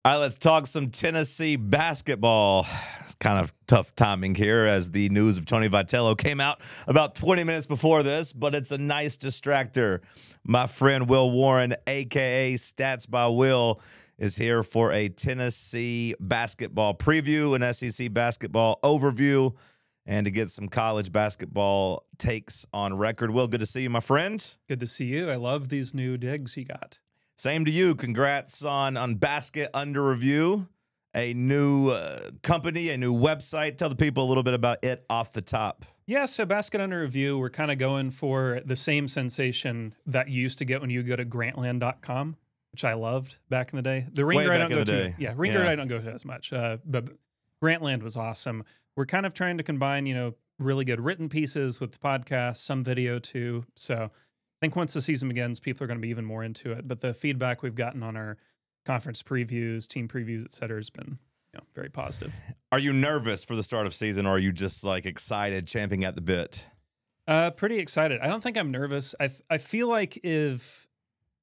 All right, let's talk some Tennessee basketball. It's kind of tough timing here as the news of Tony Vitello came out about 20 minutes before this, but it's a nice distractor. My friend Will Warren, a.k.a. Stats by Will, is here for a Tennessee basketball preview, an SEC basketball overview, and to get some college basketball takes on record. Will, good to see you, my friend. Good to see you. I love these new digs you got. Same to you. Congrats on Basket Under Review, a new company, a new website. Tell the people a little bit about it off the top. Yeah, so Basket Under Review, we're kind of going for the same sensation that you used to get when you go to grantland.com, which I loved back in the day. The Ringer I don't go to. Yeah, Ringer I don't go to as much, but Grantland was awesome. We're kind of trying to combine, really good written pieces with podcasts, some video too. So I think once the season begins, people are going to be even more into it. But the feedback we've gotten on our conference previews, team previews, et cetera, has been very positive. Are you nervous for the start of season, or are you just like excited, champing at the bit? Pretty excited. I don't think I'm nervous. I feel like if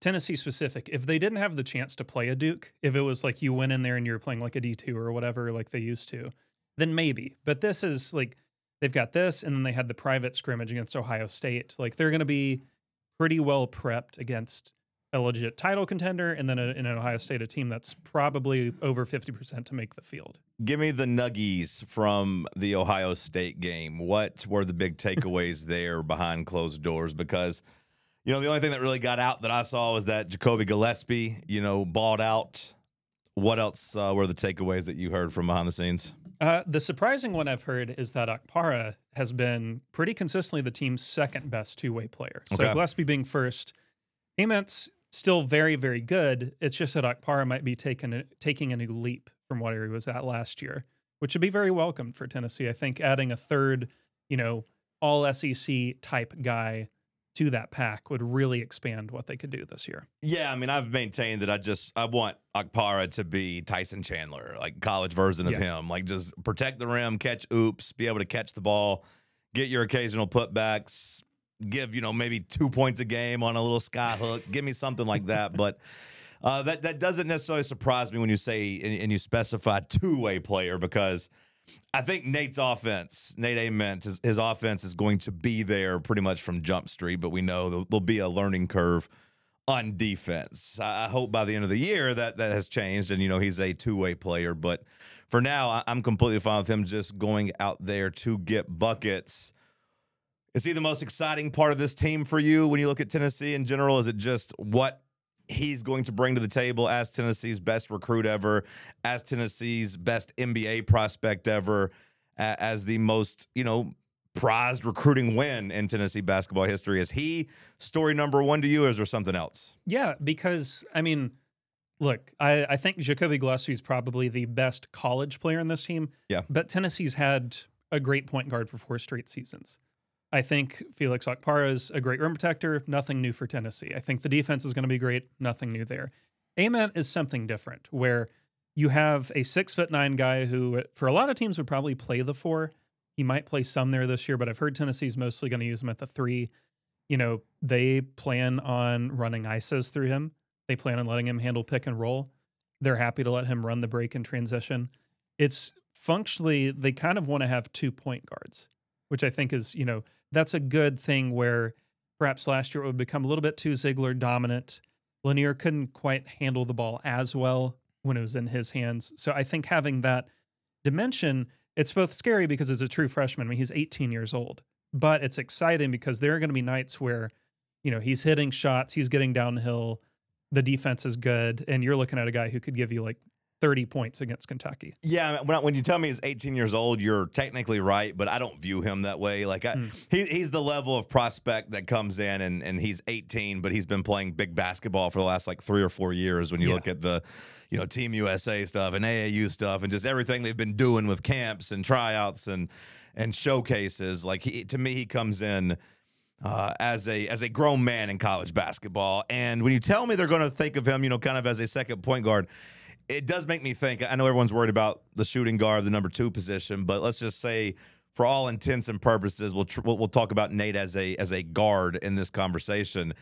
Tennessee specific, if they didn't have the chance to play a Duke, if it was like you went in there and you're playing like a D2 or whatever like they used to, then maybe. But this is like they've got this, and then they had the private scrimmage against Ohio State. Like they're going to be pretty well prepped against a legit title contender, and then in an Ohio State, a team that's probably over 50% to make the field. Give me the nuggies from the Ohio State game. What were the big takeaways there behind closed doors? Because, the only thing that really got out that I saw was that Jacoby Gillespie, balled out. What else were the takeaways that you heard from behind the scenes? The surprising one I've heard is that Okpara has been pretty consistently the team's second best two-way player. So Gillespie being first, Ament's still very, very good. It's just that Okpara might be taking a new leap from what he was at last year, which would be very welcome for Tennessee. I think adding a third, all SEC type guy to that pack would really expand what they could do this year. Yeah, I mean, I've maintained that I want Okpara to be Tyson Chandler, like college version of him. Like just protect the rim, catch oops, be able to catch the ball, get your occasional putbacks, give, maybe 2 points a game on a little sky hook. Give me something like that. But that doesn't necessarily surprise me when you say and you specify two-way player, because I think Nate Ament, his offense is going to be there pretty much from Jump Street, but we know there'll be a learning curve on defense. I hope by the end of the year that has changed and, he's a two-way player. But for now, I'm completely fine with him just going out there to get buckets. Is he the most exciting part of this team for you when you look at Tennessee in general? Is it just what he's going to bring to the table as Tennessee's best recruit ever, as Tennessee's best NBA prospect ever, as the most, prized recruiting win in Tennessee basketball history? Is he story number one to you, or is there something else? Yeah, because, look, I think Jacoby Gillespie is probably the best college player in this team. Yeah. But Tennessee's had a great point guard for 4 straight seasons. I think Felix Okpara is a great rim protector. Nothing new for Tennessee. I think the defense is going to be great. Nothing new there. Ament is something different, where you have a 6'9" guy who, for a lot of teams, would probably play the 4. He might play some there this year, but I've heard Tennessee's mostly going to use him at the 3. They plan on running ISOs through him. They plan on letting him handle pick and roll. They're happy to let him run the break and transition. It's functionally, they kind of want to have 2 point guards, which I think is, that's a good thing, where perhaps last year it would become a little bit too Ziegler dominant. Lanier couldn't quite handle the ball as well when it was in his hands. So I think having that dimension, it's both scary because it's a true freshman. He's 18 years old, but it's exciting because there are going to be nights where, he's hitting shots, he's getting downhill, the defense is good, and you're looking at a guy who could give you like 30 points against Kentucky. Yeah, when you tell me he's 18 years old, you're technically right, but I don't view him that way. Like he's the level of prospect that comes in and he's 18, but he's been playing big basketball for the last like 3 or 4 years. When you look at the Team USA stuff and AAU stuff and just everything they've been doing with camps and tryouts and showcases, like to me he comes in as a grown man in college basketball. And when you tell me they're going to think of him, kind of as a second point guard, it does make me think. I know everyone's worried about the shooting guard, the number 2 position, but let's just say for all intents and purposes, we'll talk about Nate as a guard in this conversation.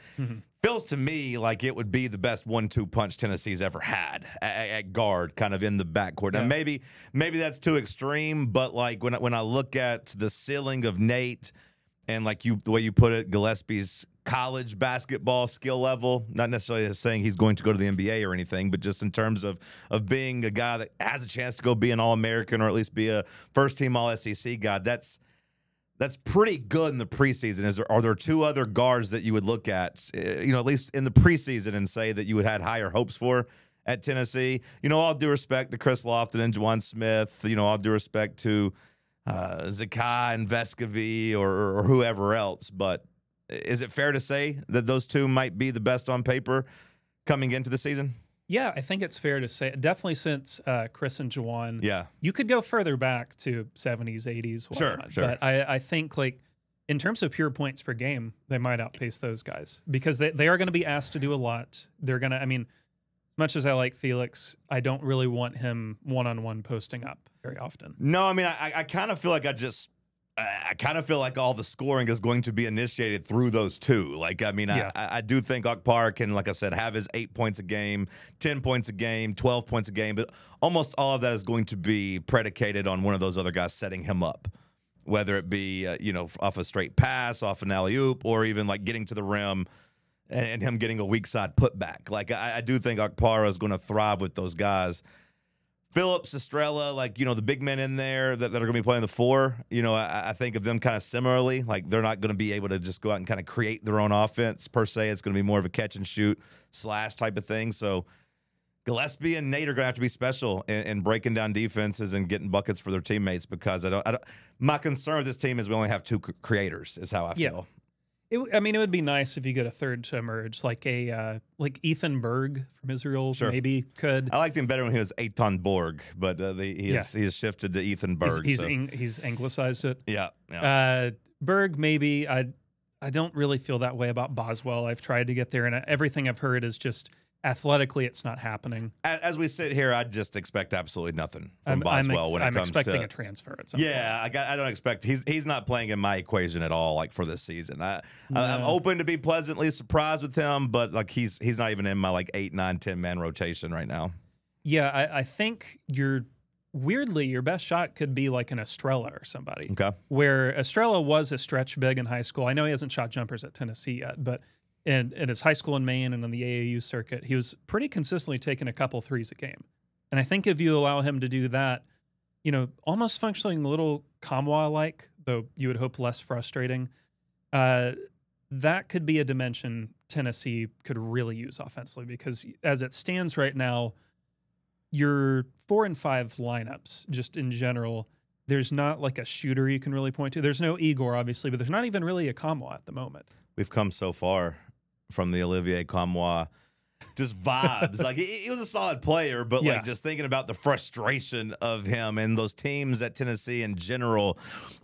Feels to me like it would be the best 1-2 punch Tennessee's ever had at guard, kind of in the backcourt. Now maybe that's too extreme, but like when I look at the ceiling of Nate and like the way you put it, Gillespie's college basketball skill level, not necessarily saying he's going to go to the NBA or anything, but just in terms of being a guy that has a chance to go be an All-American or at least be a first-team All-SEC guy, that's pretty good in the preseason. Are there two other guards that you would look at, at least in the preseason, and say that you would had higher hopes for at Tennessee? All due respect to Chris Lofton and Juwan Smith, all due respect to Zakai and Vescovy or whoever else, but is it fair to say that those two might be the best on paper coming into the season? Yeah, I think it's fair to say. Definitely since Chris and Juwan. Yeah. You could go further back to 70s, 80s, whatnot. Sure. But I think, like, in terms of pure points per game, they might outpace those guys because they are going to be asked to do a lot. They're going to, as much as I like Felix, I don't really want him one-on-one posting up very often. No, I kind of feel like I kind of feel like all the scoring is going to be initiated through those two. Like, I do think Okpara can, like I said, have his 8 points a game, 10 points a game, 12 points a game, but almost all of that is going to be predicated on one of those other guys setting him up, whether it be, off a straight pass, off an alley-oop, or even, like, getting to the rim and him getting a weak side putback. Like, I do think Okpara is going to thrive with those guys. Phillips, Estrella, like, the big men in there that are going to be playing the four, I think of them kind of similarly. Like, they're not going to be able to just go out and kind of create their own offense, per se. It's going to be more of a catch-and-shoot slash type of thing. So Gillespie and Nate are going to have to be special in breaking down defenses and getting buckets for their teammates because my concern with this team is we only have two creators is how I feel. It would be nice if you get a third to emerge, like Ethan Berg from Israel. Sure. Maybe could. I liked him better when he was Eitan Borg, but he has shifted to Ethan Berg. He's anglicized it. Yeah. Berg, maybe. I don't really feel that way about Boswell. I've tried to get there, and everything I've heard is just athletically, it's not happening. As we sit here, I just expect absolutely nothing from Boswell when it comes to... I'm expecting a transfer at some point. I don't expect... He's not playing in my equation at all, like, for this season. I'm open to be pleasantly surprised with him, but, like, he's not even in my, like, 8, 9, 10-man rotation right now. Yeah, I think weirdly, your best shot could be, like, an Estrella or somebody. Okay. Where Estrella was a stretch big in high school. I know he hasn't shot jumpers at Tennessee yet, but... And in his high school in Maine and on the AAU circuit, he was pretty consistently taking a couple threes a game. And I think if you allow him to do that, almost functioning a little Kamwa-like, though you would hope less frustrating, that could be a dimension Tennessee could really use offensively because as it stands right now, your 4 and 5 lineups, just in general, there's not like a shooter you can really point to. There's no Igor, obviously, but there's not even really a Kamwa at the moment. We've come so far from the Olivier Kamwa just vibes. Like, he was a solid player, but like just thinking about the frustration of him and those teams at Tennessee in general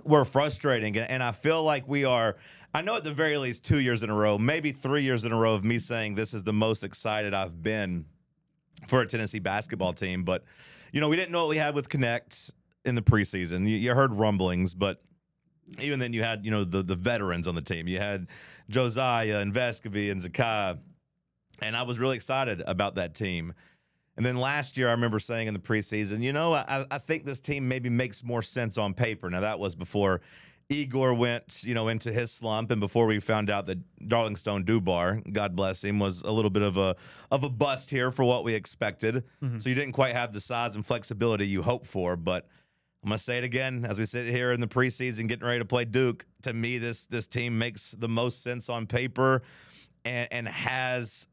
were frustrating. And I feel like I know at the very least 2 years in a row, maybe 3 years in a row of me saying this is the most excited I've been for a Tennessee basketball team. But, we didn't know what we had with Connect in the preseason. You heard rumblings, but even then you had, the veterans on the team. You had Josiah and Vescovy and Zakai, and I was really excited about that team. And then last year I remember saying in the preseason, I think this team maybe makes more sense on paper. Now, that was before Igor went, into his slump and before we found out that Darling Stone Dubar, God bless him, was a little bit of a bust here for what we expected. Mm-hmm. So you didn't quite have the size and flexibility you hoped for, but I'm going to say it again as we sit here in the preseason getting ready to play Duke. To me, this team makes the most sense on paper and has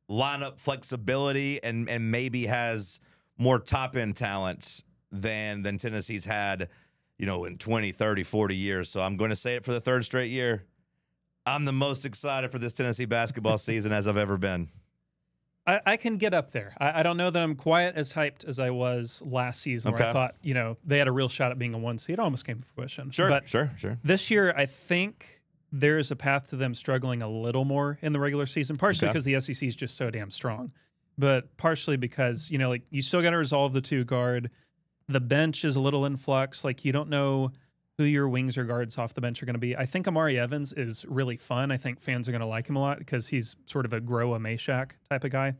lineup flexibility and maybe has more top-end talent than Tennessee's had, in 20, 30, 40 years. So I'm going to say it for the third straight year. I'm the most excited for this Tennessee basketball season as I've ever been. I can get up there. I don't know that I'm quite as hyped as I was last season where I thought, they had a real shot at being a 1 seed. It almost came to fruition. Sure. This year, I think there is a path to them struggling a little more in the regular season, partially because the SEC is just so damn strong, but partially because, you still got to resolve the 2 guard. The bench is a little in flux. Like, you don't know who your wings or guards off the bench are going to be. I think Amari Evans is really fun. I think fans are going to like him a lot because he's sort of a grow a Meshack type of guy.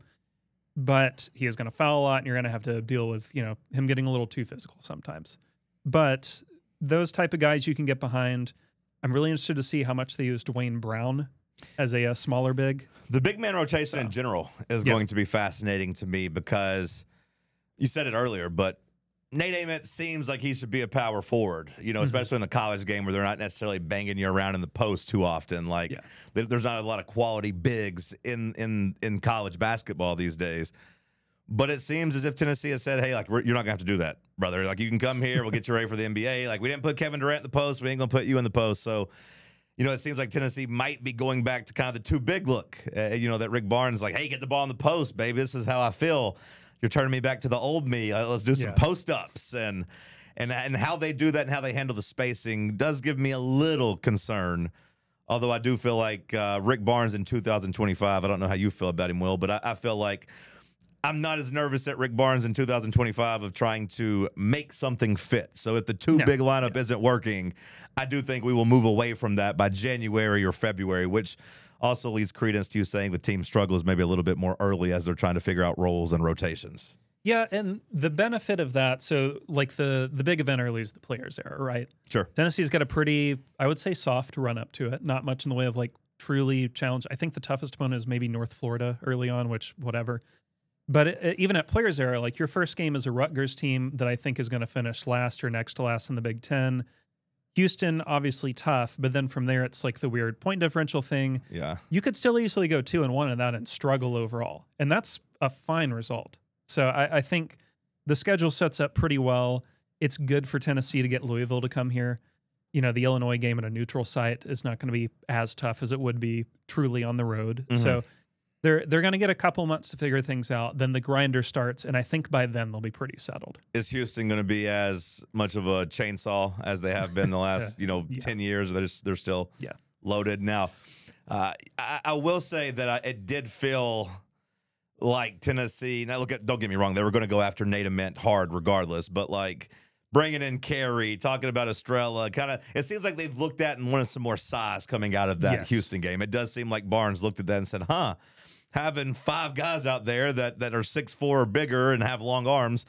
But he is going to foul a lot, and you're going to have to deal with, him getting a little too physical sometimes. But those type of guys you can get behind. I'm really interested to see how much they use Dwayne Brown as a smaller big. The big man rotation in general is going to be fascinating to me because you said it earlier, but Nate Ament seems like he should be a power forward, especially in the college game where they're not necessarily banging you around in the post too often. There's not a lot of quality bigs in college basketball these days. But it seems as if Tennessee has said, hey, you're not going to have to do that, brother. You can come here. We'll get you ready for the NBA. We didn't put Kevin Durant in the post. We ain't going to put you in the post. So, it seems like Tennessee might be going back to kind of the too big look, that Rick Barnes hey, get the ball in the post, baby. This is how I feel. You're turning me back to the old me. Let's do some post-ups. And how they do that and how they handle the spacing does give me a little concern. Although I do feel like Rick Barnes in 2025, I don't know how you feel about him, Will, but I feel like I'm not as nervous at Rick Barnes in 2025 of trying to make something fit. So if the big lineup isn't working, I do think we will move away from that by January or February, which also leads credence to you saying the team struggles maybe a little bit more early as they're trying to figure out roles and rotations. Yeah, and the benefit of that, so the big event early is the Players era, right? Sure. Tennessee's got a pretty, I would say, soft run up to it. Not much in the way of truly challenge. I think the toughest opponent is maybe North Florida early on, which whatever. But even at Players era, your first game is a Rutgers team that I think is going to finish last or next to last in the Big Ten. Houston, obviously tough, but then from there, it's the weird point differential thing. Yeah. You could still easily go 2-1 in that and struggle overall. And that's a fine result. So I think the schedule sets up pretty well. It's good for Tennessee to get Louisville to come here. The Illinois game at a neutral site is not going to be as tough as it would be truly on the road. Mm-hmm. So they're going to get a couple months to figure things out. Then the grinder starts, and I think by then they'll be pretty settled. Is Houston going to be as much of a chainsaw as they have been the last 10 years? They're still loaded now. I will say that it did feel like Tennessee. Now don't get me wrong, they were going to go after Nate Ament hard regardless, but bringing in Carey, talking about Estrella, it seems like they've looked at and wanted some more size coming out of that Houston game. It does seem like Barnes looked at that and said, having 5 guys out there that are 6'4" or bigger and have long arms,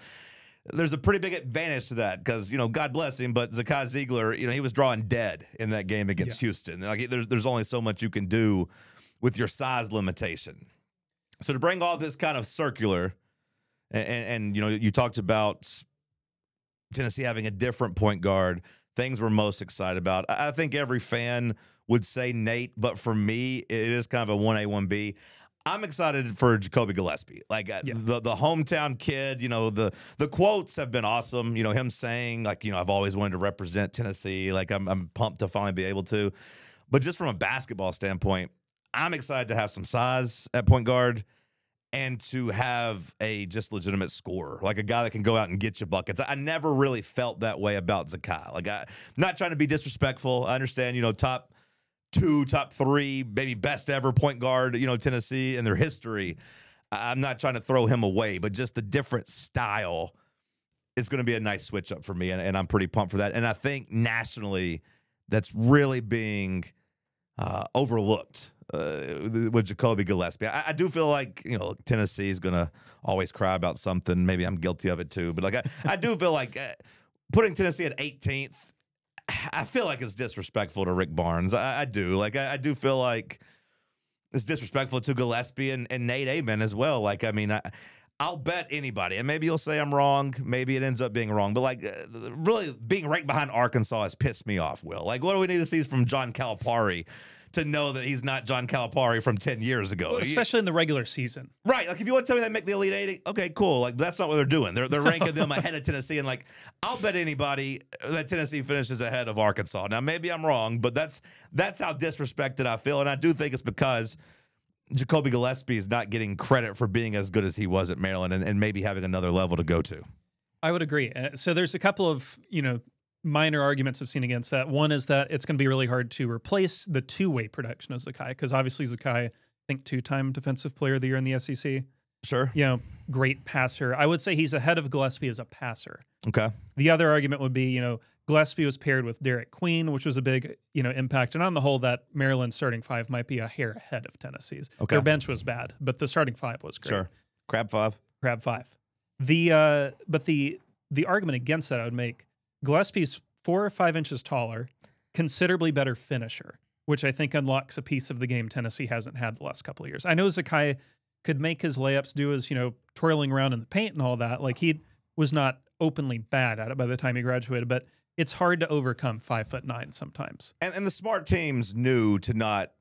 there's a pretty big advantage to that because, God bless him, but Zakai Ziegler, he was drawing dead in that game against Houston. There's only so much you can do with your size limitation. So to bring all this kind of circular, and you talked about Tennessee having a different point guard, things we're most excited about. I think every fan would say Nate, but for me, it is kind of a 1A, 1B. I'm excited for Jacoby Gillespie. The hometown kid, the quotes have been awesome. Him saying, I've always wanted to represent Tennessee. I'm pumped to finally be able to. But just from a basketball standpoint, I'm excited to have some size at point guard and to have a just legitimate scorer, a guy that can go out and get you buckets. I never really felt that way about Zakai. I'm not trying to be disrespectful. I understand, top 2, top 3, maybe best ever point guard, Tennessee in their history. I'm not trying to throw him away, but just the different style, it's going to be a nice switch up for me, and I'm pretty pumped for that. And I think nationally, that's really being overlooked with Jacoby Gillespie. I do feel like, Tennessee is going to always cry about something. Maybe I'm guilty of it too, but I do feel like putting Tennessee at 18th, I feel like it's disrespectful to Rick Barnes. I do. I do feel like it's disrespectful to Gillespie and Nate Ament as well. I'll bet anybody, and maybe you'll say I'm wrong. Maybe it ends up being wrong. But, really being right behind Arkansas has pissed me off, Will. What do we need to see from John Calipari to know that he's not John Calipari from 10 years ago? Well, especially in the regular season. Right. If you want to tell me they make the Elite 80, okay, cool. That's not what they're doing. They're ranking them ahead of Tennessee. And, I'll bet anybody that Tennessee finishes ahead of Arkansas. Now, maybe I'm wrong, but that's how disrespected I feel. And I do think it's because Jacoby Gillespie is not getting credit for being as good as he was at Maryland and maybe having another level to go to. I would agree. So there's a couple of, minor arguments I've seen against that. One is that it's going to be really hard to replace the two-way production of Zakai, because obviously Zakai, I think 2-time Defensive Player of the Year in the SEC. Sure. Great passer. I would say he's ahead of Gillespie as a passer. Okay. The other argument would be, Gillespie was paired with Derek Queen, which was a big, impact. And on the whole, that Maryland starting five might be a hair ahead of Tennessee's. Okay. Their bench was bad, but the starting five was great. Sure. Crab five. But the argument against that I would make, Gillespie's 4 or 5 inches taller, considerably better finisher, which I think unlocks a piece of the game Tennessee hasn't had the last couple of years. I know Zakai could make his layups, do his, twirling around in the paint and all that. Like, he was not openly bad at it by the time he graduated, but it's hard to overcome 5'9" sometimes. And the smart teams knew to not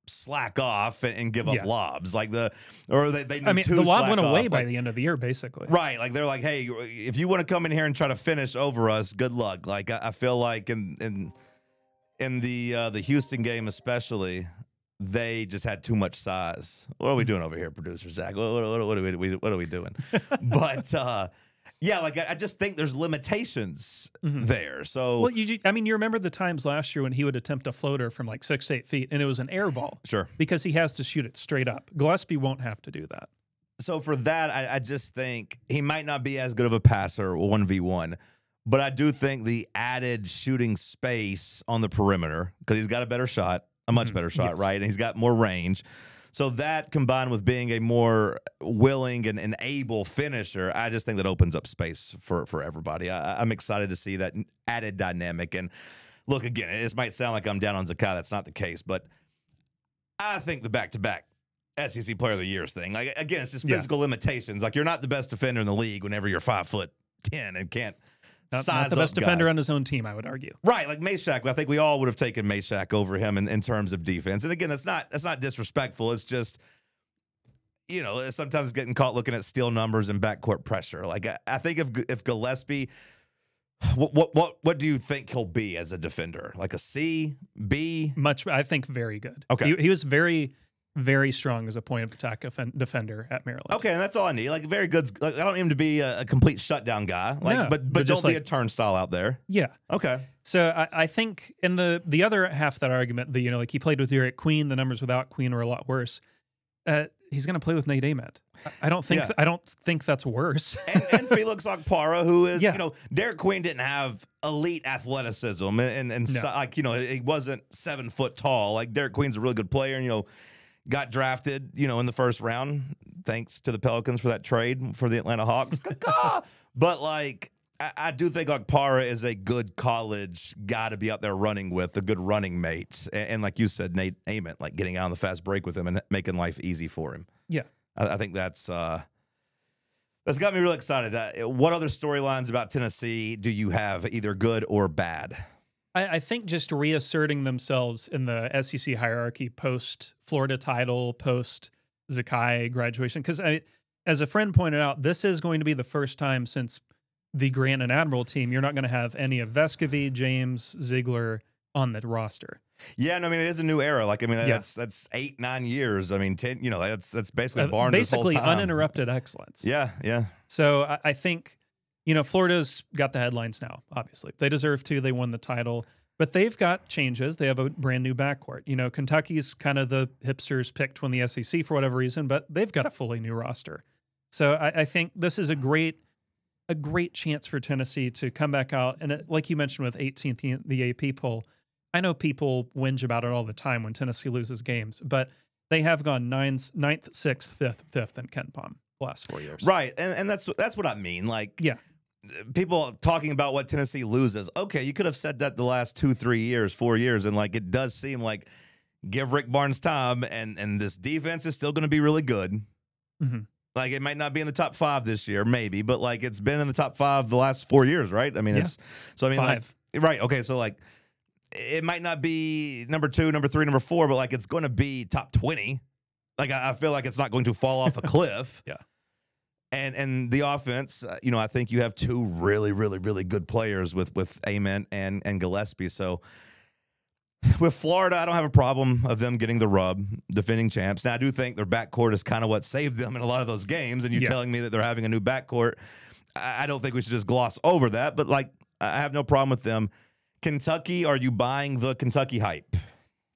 slack off and give up lobs. Like they knew the lob went away by the end of the year, basically. Right. Like, they're like, hey, if you want to come in here and try to finish over us, good luck. Like, I feel like in the Houston game especially, they just had too much size. What are we doing over here, producer Zach? What are we doing? But yeah, like, I just think there's limitations there. So, well, you remember the times last year when he would attempt a floater from like 6 to 8 feet and it was an air ball. Sure. Because he has to shoot it straight up. Gillespie won't have to do that. So for that, I just think he might not be as good of a passer 1v1, but I do think the added shooting space on the perimeter, because he's got a better shot, a much better shot, right? And he's got more range. So that, combined with being a more willing and able finisher, I just think that opens up space for everybody. I'm excited to see that added dynamic. And look, again, this might sound like I'm down on Zakai. That's not the case. But I think the back-to-back SEC Player of the Years thing, like, again, it's just physical limitations. Like, you're not the best defender in the league whenever you're 5'10" and can't not the best defender on his own team, I would argue. Right, like Meshack. I think we all would have taken Meshack over him in terms of defense. And again, that's not disrespectful. It's just, sometimes getting caught looking at steal numbers and backcourt pressure. Like, I think if Gillespie, what do you think he'll be as a defender? Like a C, B? I think very good. Okay, he was very, very strong as a point of attack defender at Maryland. Okay, and that's all I need. Like, very good. Like, I don't need him to be a complete shutdown guy. Like, no, but don't be a turnstile out there. Yeah. Okay. So I think in the other half of that argument, like, he played with Derek Queen, the numbers without Queen were a lot worse. He's going to play with Nate Ament. I don't think that's worse. and Felix Okpara, who is, Derek Queen didn't have elite athleticism, and no. He wasn't 7 foot tall. Like, Derek Queen's a really good player, and got drafted, in the first round, thanks to the Pelicans for that trade for the Atlanta Hawks. But, like, I do think Okpara is a good college guy to be out there running with, a good running mate. And like you said, Nate Ament, like, getting out on the fast break with him and making life easy for him. Yeah. I think that's got me really excited. What other storylines about Tennessee do you have, either good or bad? I think just reasserting themselves in the SEC hierarchy post Florida title, post Zakai graduation. Because as a friend pointed out, this is going to be the first time since the Grant and Admiral team you're not going to have any of Vescovy, James, Ziegler on the roster. Yeah, and I mean, it is a new era. Like, I mean, that's 8-9 years. I mean, 10. That's basically Barnes' basically whole time. Uninterrupted excellence. Yeah. So I think Florida's got the headlines now. Obviously, they deserve to. They won the title, but they've got changes. They have a brand new backcourt. Kentucky's kind of the hipsters picked when the SEC for whatever reason, but they've got a fully new roster. So I think this is a great chance for Tennessee to come back out. And like you mentioned with 18th in the AP poll, I know people whinge about it all the time when Tennessee loses games, but they have gone 9th, 6th, 5th in KenPom the last 4 years. Right, and that's what I mean. Like, people talking about what Tennessee loses. Okay, you could have said that the last 2, 3 years, 4 years, and like, it does seem like, give Rick Barnes time, and this defense is still going to be really good. Mm-hmm. Like, it might not be in the top 5 this year, maybe, but like, it's been in the top 5 the last 4 years, right? I mean, 5. Like, right. Okay. So like, it might not be number 2, number 3, number 4, but like, it's going to be top 20. Like, I feel like it's not going to fall off a cliff. Yeah. And the offense, I think you have 2 really, really, really good players with Ament and Gillespie. So with Florida, I don't have a problem of them getting the rub, defending champs. Now, I do think their backcourt is kind of what saved them in a lot of those games. And you telling me that they're having a new backcourt, I don't think we should just gloss over that. But, like, I have no problem with them. Kentucky, are you buying the Kentucky hype?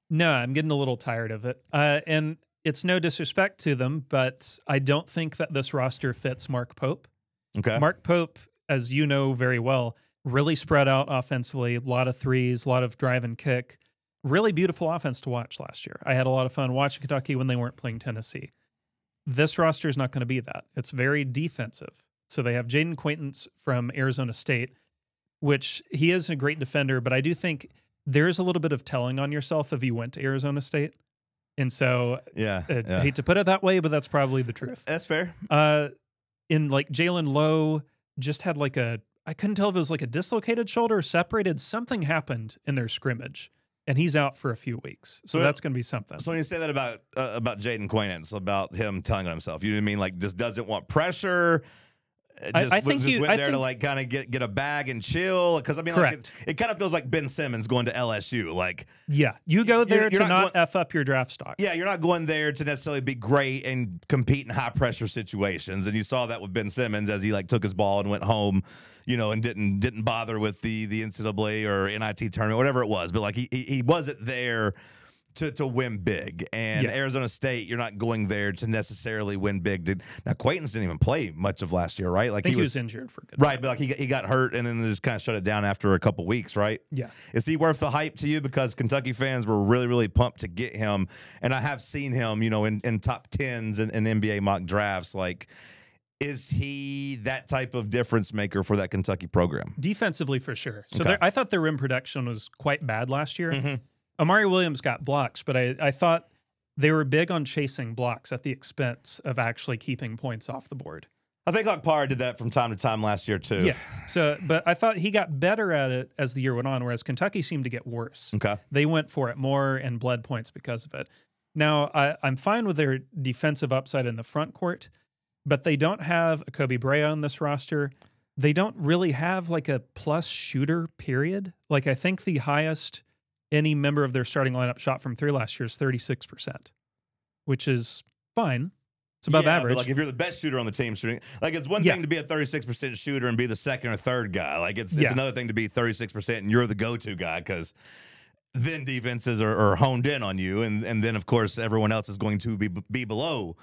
No, I'm getting a little tired of it. And it's no disrespect to them, but I don't think that this roster fits Mark Pope. Okay. Mark Pope, as you know very well, really spread out offensively, a lot of threes, a lot of drive and kick. Really beautiful offense to watch last year. I had a lot of fun watching Kentucky when they weren't playing Tennessee. This roster is not going to be that. It's very defensive. So they have Jaden Quaintance from Arizona State, which he is a great defender, but I do think there is a little bit of telling on yourself if you went to Arizona State. And so I hate to put it that way, but that's probably the truth. That's fair. In like Jalen Lowe just had like I couldn't tell if it was like a dislocated shoulder or separated. Something happened in their scrimmage, and he's out for a few weeks. So that's going to be something. So when you say that about Jaden Quaintance, about him telling on himself, you know what I mean? Like, just doesn't want pressure. I think just went there to like kind of get a bag and chill. Because I mean, like, it kind of feels like Ben Simmons going to LSU. Like, yeah, you go there to not F up your draft stock. Yeah, you're not going there to necessarily be great and compete in high pressure situations. And you saw that with Ben Simmons as he like took his ball and went home, you know, and didn't bother with the NCAA or NIT tournament, whatever it was. But like he wasn't there to win big. And Arizona State, you're not going there to necessarily win big. Now, Quaintance didn't even play much of last year, right? Like, I think he was injured for a good time. But like he got hurt and then just kind of shut it down after a couple weeks, right? Yeah. Is he worth the hype to you? Because Kentucky fans were really, really pumped to get him. And I have seen him, you know, in top 10s and NBA mock drafts. Like, is he that type of difference maker for that Kentucky program? Defensively, for sure. So I thought their rim production was quite bad last year. Mm-hmm. Amari Williams got blocks, but I thought they were big on chasing blocks at the expense of actually keeping points off the board. I think Akpara did that from time to time last year too. Yeah. So, but I thought he got better at it as the year went on, whereas Kentucky seemed to get worse. Okay. They went for it more and bled points because of it. Now, I'm fine with their defensive upside in the front court, but they don't have a Kobe Brea on this roster. They don't really have like a plus shooter, period. Like, I think the highest any member of their starting lineup shot from three last year is 36%, which is fine. It's above average. But like, if you're the best shooter on the team shooting, like, it's one thing to be a 36% shooter and be the second or third guy. Like, it's another thing to be 36% and you're the go-to guy, because then defenses are honed in on you. And then, of course, everyone else is going to be below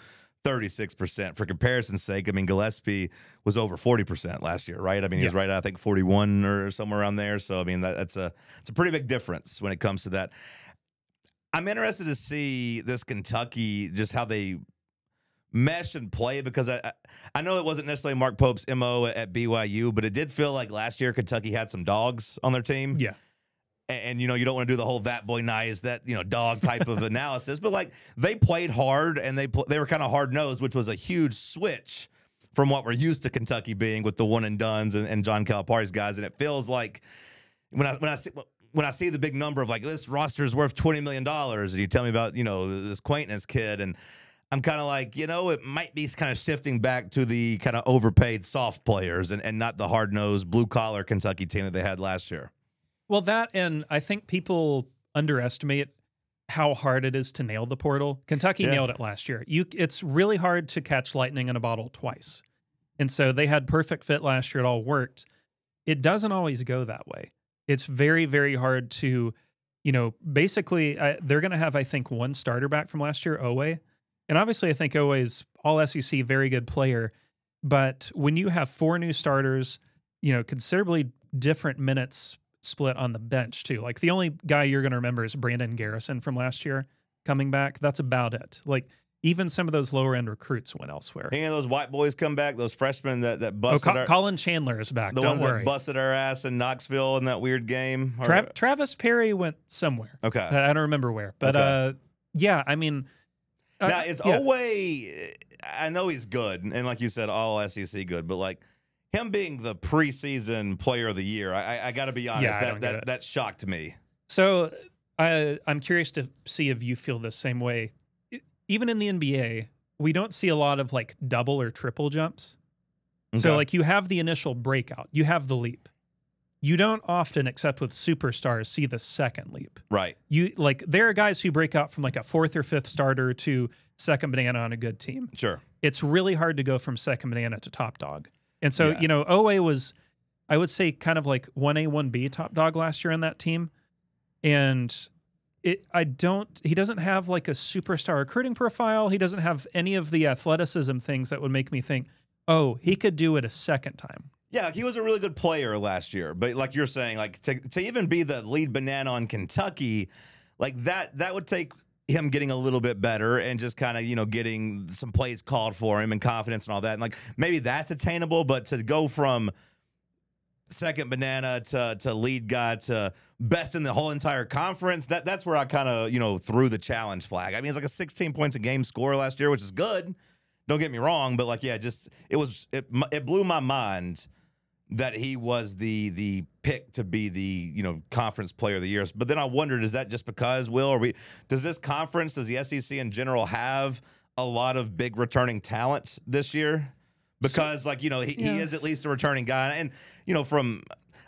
36%. For comparison's sake, I mean, Gillespie was over 40% last year, right? I mean, he was right at, I think, 41 or somewhere around there. So, I mean, it's a pretty big difference when it comes to that. I'm interested to see this Kentucky, just how they mesh and play, because I know it wasn't necessarily Mark Pope's MO at BYU, but it did feel like last year Kentucky had some dogs on their team. Yeah. And, you know, you don't want to do the whole that boy nice, that, you know, dog type of analysis. But, like, they played hard, and they were kind of hard-nosed, which was a huge switch from what we're used to Kentucky being with the one-and-dones and John Calipari's guys. And it feels like when I see the big number of, like, this roster is worth $20 million, and you tell me about, you know, this Quaintance kid, and I'm kind of like, you know, it might be kind of shifting back to the kind of overpaid soft players and not the hard-nosed, blue-collar Kentucky team that they had last year. Well, that, and I think people underestimate how hard it is to nail the portal. Kentucky nailed it last year. It's really hard to catch lightning in a bottle twice. And so they had perfect fit last year. It all worked. It doesn't always go that way. It's very, very hard to, you know, basically they're going to have, I think, one starter back from last year, Owe. And obviously I think Owe is all SEC, very good player. But when you have four new starters, you know, considerably different minutes split on the bench too. Like, the only guy you're going to remember is Brandon Garrison from last year coming back. That's about it. Like, even some of those lower end recruits went elsewhere. Any of those white boys come back? Those freshmen that busted Colin Chandler is back. The Don't ones worry. that busted our ass in Knoxville in that weird game. Travis Perry went somewhere. Okay, I don't remember where, but yeah, I mean, now is Owe? I know he's good, and like you said, all SEC good, but like, him being the preseason player of the year, I got to be honest, that shocked me. So I'm curious to see if you feel the same way. Even in the NBA, we don't see a lot of like double or triple jumps. Okay. So like, you have the initial breakout, you have the leap. You don't often, except with superstars, see the second leap. Right. There are guys who break out from like a fourth or fifth starter to second banana on a good team. Sure. It's really hard to go from second banana to top dog. And so, you know, Owe was, I would say, kind of like 1A, 1B top dog last year on that team. And he doesn't have like a superstar recruiting profile. He doesn't have any of the athleticism things that would make me think, oh, he could do it a second time. Yeah, like he was a really good player last year, but like you're saying, like to even be the lead banana on Kentucky, like that would take him getting a little bit better and just kind of getting some plays called for him and confidence and all that. And like maybe that's attainable, but to go from second banana to lead guy to best in the whole entire conference, that's where I kind of threw the challenge flag. I mean, it's like a 16 points a game score last year, which is good. Don't get me wrong, but like it blew my mind that he was the pick to be the conference player of the year. But then I wondered, is that just because does this conference, does the SEC in general have a lot of big returning talent this year? Because he is at least a returning guy, and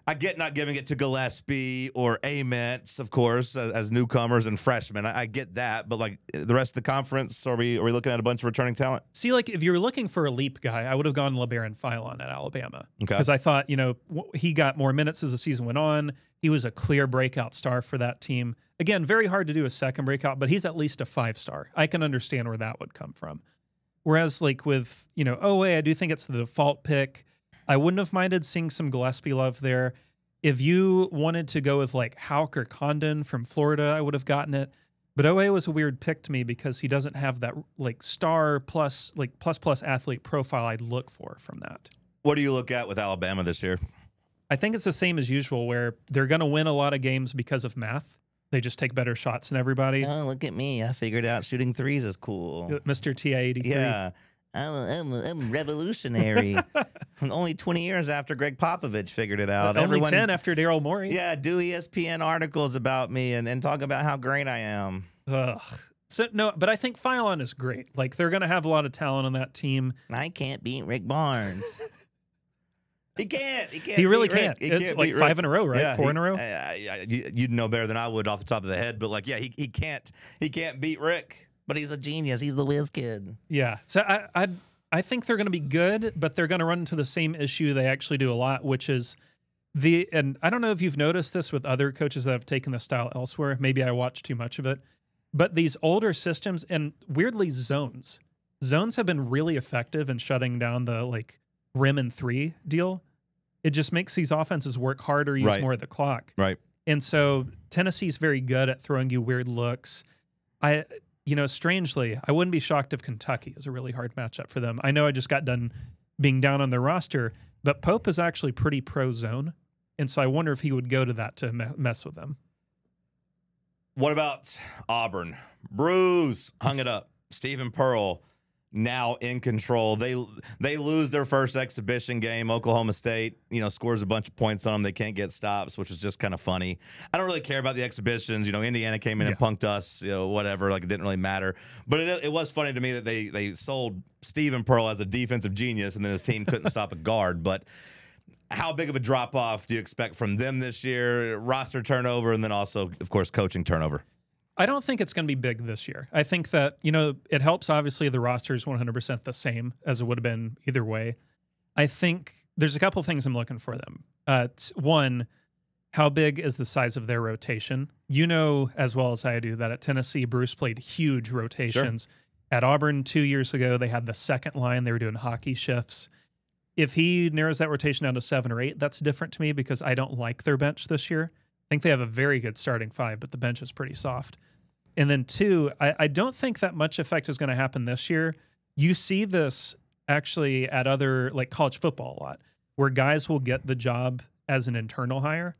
I get not giving it to Gillespie or Aments, of course, as newcomers and freshmen. I get that, but like the rest of the conference, are we looking at a bunch of returning talent? See, like if you were looking for a leap guy, I would have gone LeBaron Philon at Alabama Okay. because I thought he got more minutes as the season went on. He was a clear breakout star for that team. Again, very hard to do a second breakout, but he's at least a 5-star. I can understand where that would come from. Whereas like with Oweh, I do think it's the default pick. I wouldn't have minded seeing some Gillespie love there. If you wanted to go with like Houck or Condon from Florida, I would have gotten it. But Oweh was a weird pick to me because he doesn't have that like star plus athlete profile I'd look for from that. What do you look at with Alabama this year? I think it's the same as usual where they're going to win a lot of games because of math. They just take better shots than everybody. Oh, look at me. I figured out shooting threes is cool. Mr. TI-83. Yeah. I'm revolutionary. Only 20 years after Greg Popovich figured it out. Only 10 after Daryl Morey. Yeah, do ESPN articles about me and talk about how great I am. Ugh. So no, but I think Philon is great. Like they're going to have a lot of talent on that team. I can't beat Rick Barnes. He can't. He really can't. It's like 5 in a row, right? Yeah, 4 in a row. You'd know better than I would off the top of the head, but like, yeah, he can't beat Rick. But he's a genius. He's the whiz kid. Yeah. So I think they're going to be good, but they're going to run into the same issue they actually do a lot, which is and I don't know if you've noticed this with other coaches that have taken the style elsewhere. Maybe I watched too much of it, but these older systems and weirdly zones have been really effective in shutting down the like rim and 3 deal. It just makes these offenses work harder, use more of the clock. Right. And so Tennessee's very good at throwing you weird looks. Strangely, I wouldn't be shocked if Kentucky is a really hard matchup for them. I know I just got done being down on their roster, but Pope is actually pretty pro-zone, and so I wonder if he would go to that to mess with them. What about Auburn? Bruce hung it up. Stephen Pearl now in control. They lose their first exhibition game. Oklahoma State, scores a bunch of points on them. They can't get stops, which is just kind of funny. I don't really care about the exhibitions. Indiana came in and punked us, whatever. Like it didn't really matter. But it was funny to me that they sold Stephen Pearl as a defensive genius, and then his team couldn't stop a guard. But how big of a drop off do you expect from them this year? Roster turnover, and then also, of course, coaching turnover. I don't think it's going to be big this year. I think that, it helps, obviously, the roster is 100% the same as it would have been either way. I think there's a couple things I'm looking for them. One, how big is the size of their rotation? You know as well as I do that at Tennessee, Bruce played huge rotations. Sure. At Auburn 2 years ago, they had the second line. They were doing hockey shifts. If he narrows that rotation down to 7 or 8, that's different to me because I don't like their bench this year. I think they have a very good starting 5, but the bench is pretty soft. And then 2, I don't think that much effect is going to happen this year. You see this actually at other, like college football a lot, where guys will get the job as an internal hire.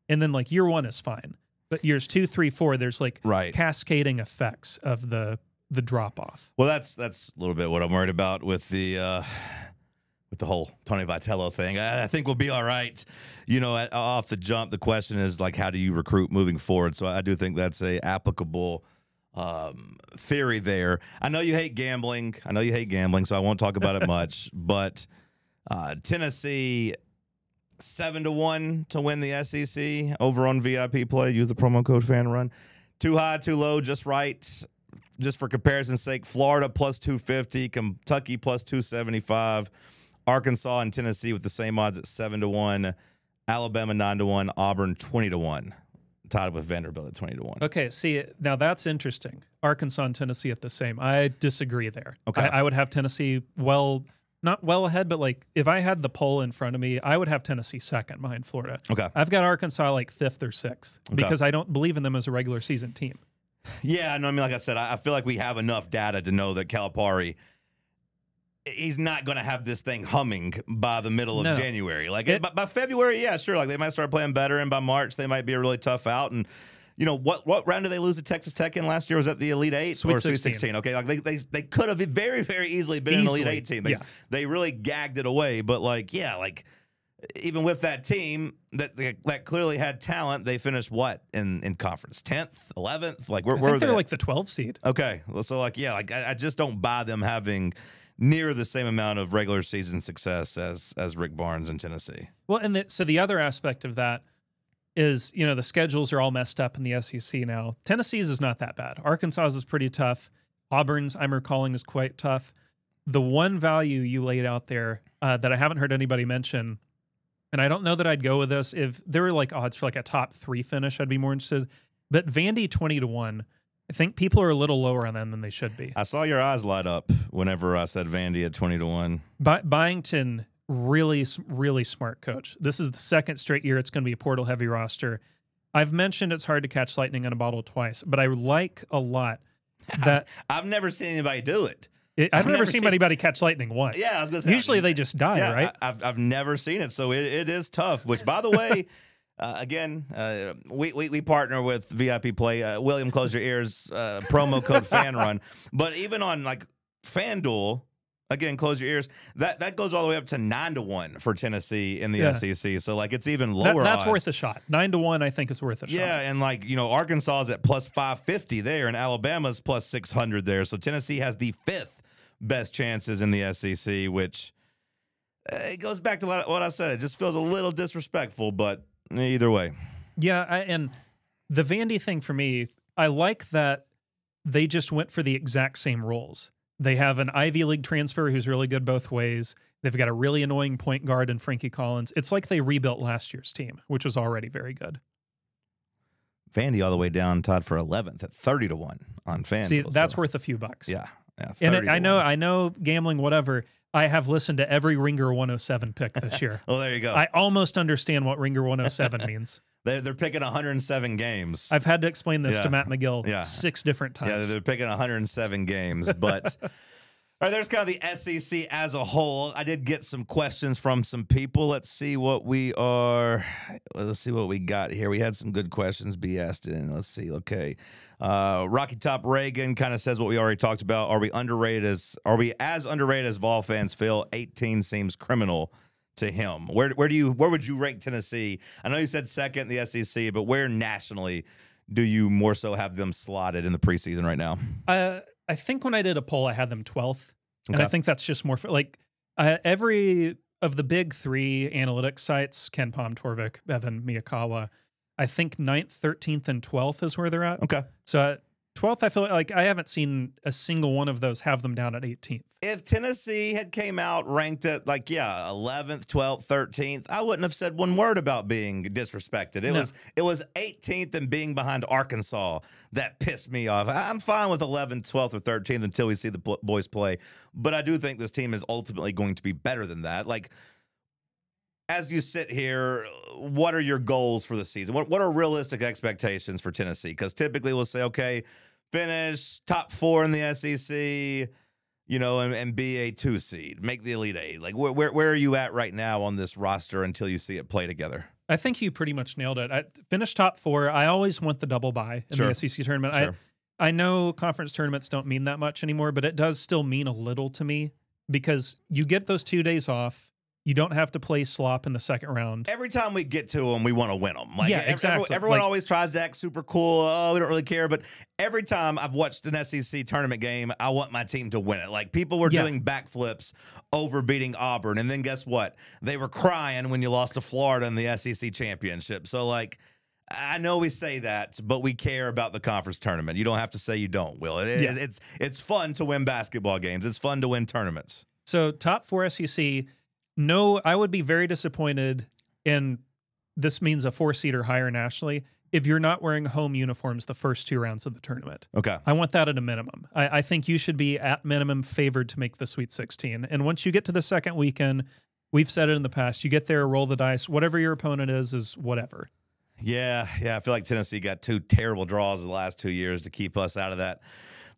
And then like year 1 is fine. But years 2, 3, 4, there's like cascading effects of the drop off. Well, that's a little bit what I'm worried about with the whole Tony Vitello thing. I think we'll be all right. Off the jump, the question is like, how do you recruit moving forward? So I do think that's a applicable theory there. I know you hate gambling. So I won't talk about it much. But Tennessee 7-1 to win the SEC over on VIP play. Use the promo code FANRUN. Too high, too low, just right. Just for comparison's sake, Florida plus 250, Kentucky plus 275. Arkansas and Tennessee with the same odds at 7-1, Alabama 9-1, Auburn 20-1, tied with Vanderbilt at 20-1. Okay, see, now that's interesting. Arkansas and Tennessee at the same. I disagree there. Okay, I would have Tennessee not well ahead, but like if I had the poll in front of me, I would have Tennessee second behind Florida. Okay. I've got Arkansas like 5th or 6th because I don't believe in them as a regular season team. Yeah, no, I mean, like I said, I feel like we have enough data to know that Calipari, he's not going to have this thing humming by the middle of January. Like by February, yeah, sure. Like they might start playing better, and by March they might be a really tough out. And you know what round did they lose to Texas Tech in last year? Was that the Elite Eight Sweet or 16. Sweet 16? Okay, like they could have very very easily been an Elite Eight team. They really gagged it away. But like even with that team that clearly had talent, they finished what in conference 10th, 11th. Like where were they? They're like the 12th seed. Okay, so like I just don't buy them having near the same amount of regular season success as Rick Barnes in Tennessee. Well, and so the other aspect of that is, you know, the schedules are all messed up in the SEC now. Tennessee's is not that bad. Arkansas's is pretty tough. Auburn's, I'm recalling, is quite tough. The one value you laid out there that I haven't heard anybody mention, and I don't know that I'd go with this, if there were like odds for like a top 3 finish, I'd be more interested. But Vandy 20-1, I think people are a little lower on them than they should be. I saw your eyes light up whenever I said Vandy at 20-1. Byington, really, really smart coach. This is the 2nd straight year it's going to be a portal-heavy roster. I've mentioned it's hard to catch lightning in a bottle twice, but I like a lot that I've never seen anybody do it. I've never seen anybody catch lightning once. Yeah, I was going to say. Usually they just die, right? I've never seen it, so it is tough. Which, by the way, again, we partner with VIP Play. William, close your ears. Promo code FanRun. But even on like FanDuel. Again, close your ears. That goes all the way up to 9-1 for Tennessee in the SEC. So like it's even lower. That's odds. worth a shot. 9-1, I think, is worth a shot. Yeah, and like Arkansas is at plus 550 there, and Alabama's plus 600 there. So Tennessee has the 5th best chances in the SEC, which it goes back to what I said. It just feels a little disrespectful, but either way. Yeah, and the Vandy thing for me, I like that they just went for the exact same roles. They have an Ivy League transfer who's really good both ways. They've got a really annoying point guard in Frankie Collins. It's like they rebuilt last year's team, which was already very good. Vandy all the way down, tied for 11th at 30-1 on FanDuel. See, that's worth a few bucks. Yeah. And I know gambling, whatever. I have listened to every Ringer 107 pick this year. Well, there you go. I almost understand what Ringer 107 means. They're picking 107 games. I've had to explain this to Matt McGill 6 different times. Yeah, they're picking 107 games. But all right, there's kind of the SEC as a whole. I did get some questions from some people. Let's see what we got here. We had some good questions be asked in. Let's see. Okay. Rocky Top Reagan kind of says what we already talked about. Are we as underrated as Vol fans feel? 18 seems criminal to him. Where would you rank Tennessee? I know you said 2nd in the SEC, but where nationally do you more so have them slotted in the preseason right now? I think when I did a poll, I had them 12th, and I think that's just more for like every of the big 3 analytics sites: Ken Palm, Torvik, Evan Miyakawa. I think 9th, 13th, and 12th is where they're at. Okay, so 12th, I feel like I haven't seen a single one of those have them down at 18th. If Tennessee had came out ranked at 11th, 12th, 13th, I wouldn't have said one word about being disrespected. It was 18th and being behind Arkansas that pissed me off. I'm fine with 11th, 12th, or 13th until we see the boys play, but I do think this team is ultimately going to be better than that. Like, as you sit here, what are your goals for the season? What are realistic expectations for Tennessee? Because typically we'll say, okay, finish top 4 in the SEC, and be a 2 seed, make the Elite Eight. Like, where are you at right now on this roster until you see it play together? I think you pretty much nailed it. I finished top 4. I always want the double bye in the SEC tournament. Sure. I know conference tournaments don't mean that much anymore, but it does still mean a little to me because you get those 2 days off. You don't have to play slop in the second round. Every time we get to them, we want to win them. Exactly. Everyone always tries to act super cool. Oh, we don't really care. But every time I've watched an SEC tournament game, I want my team to win it. Like, people were doing backflips over beating Auburn. And then guess what? They were crying when you lost to Florida in the SEC championship. So, I know we say that, but we care about the conference tournament. You don't have to say you don't, Will. It's fun to win basketball games. It's fun to win tournaments. So, top 4 SEC. No, I would be very disappointed, and this means a 4 seed or higher nationally, if you're not wearing home uniforms the first 2 rounds of the tournament. Okay. I want that at a minimum. I think you should be at minimum favored to make the Sweet 16. And once you get to the second weekend, we've said it in the past, you get there, roll the dice, whatever your opponent is whatever. Yeah. I feel like Tennessee got 2 terrible draws the last 2 years to keep us out of that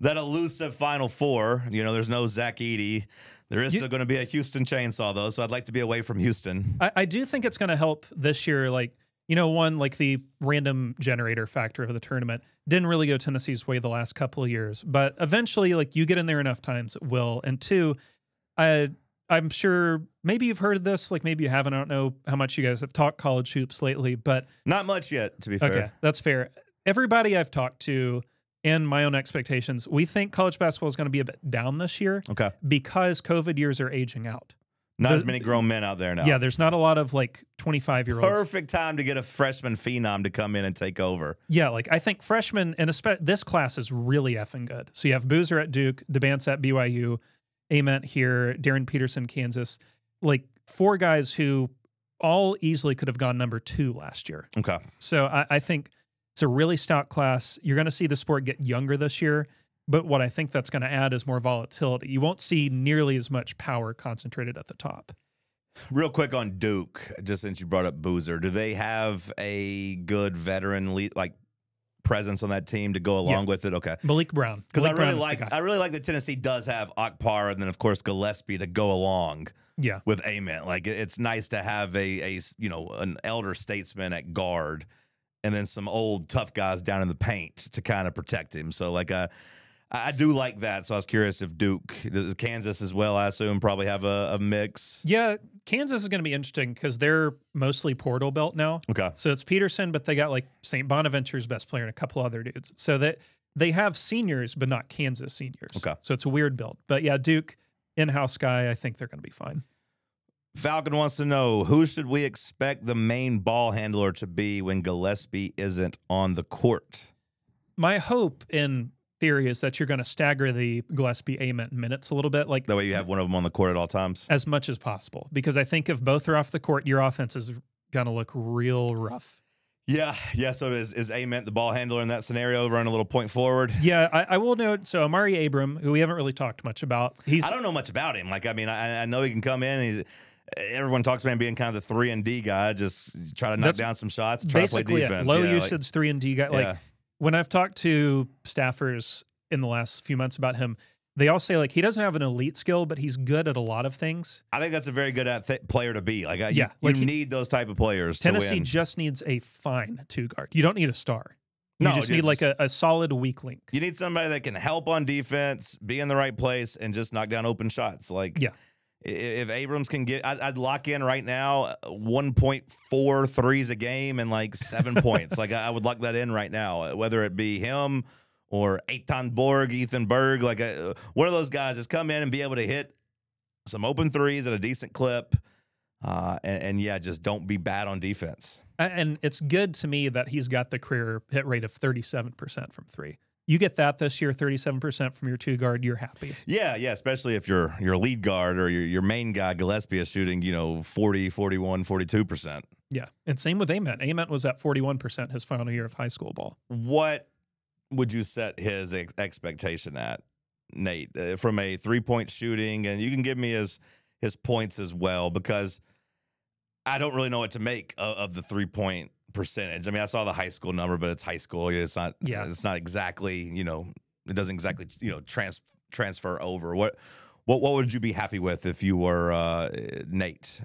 elusive Final Four. You know, there's no Zach Edey. There is still going to be a Houston chainsaw, though, so I'd like to be away from Houston. I do think it's going to help this year, like, you know, one, like the random generator factor of the tournament didn't really go Tennessee's way the last couple of years, but eventually, like, you get in there enough times, it will. And 2, I'm sure maybe you've heard of this, like maybe you haven't. I don't know how much you guys have talked college hoops lately, but not much yet, to be fair. Okay, that's fair. Everybody I've talked to and my own expectations, we think college basketball is going to be a bit down this year. Okay. Because COVID years are aging out. Not as many grown men out there now. Yeah, there's not a lot of like 25-year-olds. Perfect time to get a freshman phenom to come in and take over. Yeah, like I think freshmen, and especially this class is really effing good. So you have Boozer at Duke, DeBance at BYU, Ament here, Darren Peterson, Kansas. Like 4 guys who all easily could have gone number 2 last year. Okay. So I think it's a really stout class. You're going to see the sport get younger this year. But what I think that's going to add is more volatility. You won't see nearly as much power concentrated at the top. Real quick on Duke, just since you brought up Boozer, do they have a good veteran like presence on that team to go along with it? Okay, Malik Brown, because I really like that Tennessee does have Akpar and then of course Gillespie to go along. Yeah, with Ament, like it's nice to have a an elder statesman at guard, and then some old tough guys down in the paint to kind of protect him. So like I do like that. So I was curious if Duke, Kansas as well, I assume, probably have a mix. Yeah, Kansas is going to be interesting because they're mostly portal belt now. Okay. So it's Peterson, but they got like St. Bonaventure's best player and a couple other dudes. So that they have seniors, but not Kansas seniors. Okay. So it's a weird build. But yeah, Duke, in-house guy, I think they're going to be fine. Falcon wants to know, who should we expect the main ball handler to be when Gillespie isn't on the court? My hope in theory is that you're going to stagger the Gillespie Ament minutes a little bit, like that way you have one of them on the court at all times, as much as possible. Because I think if both are off the court, your offense is going to look real rough. Yeah. So is Ament the ball handler in that scenario, run a little point forward? Yeah, I will note. So Amari Abram, who we haven't really talked much about, I don't know much about him. Like, I mean, I know he can come in. Everyone talks about him being kind of the 3-and-D guy, just try to knock down some shots, try to play defense. Low usage 3-and-D guy. Like when I've talked to staffers in the last few months about him, they all say like he doesn't have an elite skill, but he's good at a lot of things. I think that's a very good player to be. Like, you need those type of players. Tennessee to win. just needs a fine 2 guard. You don't need a star. You just need like a solid weak link. You need somebody that can help on defense, be in the right place, and just knock down open shots. Like, yeah. If Abrams can get, I'd lock in right now 1.4 threes a game and like 7 points. Like I would lock that in right now, whether it be him or Eitan Borg, Ethan Berg, like one of those guys just come in and be able to hit some open threes at a decent clip. And yeah, just don't be bad on defense. And it's good to me that he's got the career hit rate of 37% from 3. You get that this year, 37% from your 2 guard, you're happy. Yeah, especially if your lead guard or your main guy, Gillespie, is shooting, 40, 41, 42%. Yeah, and same with Ament. Ament was at 41% his final year of high school ball. What would you set his expectation at, Nate, from a 3-point shooting? And you can give me his points as well, because I don't really know what to make of the 3-point percentage. I mean, I saw the high school number, but it's high school. It's not. Yeah. It's not exactly. It doesn't exactly. Transfer over. What would you be happy with if you were Nate?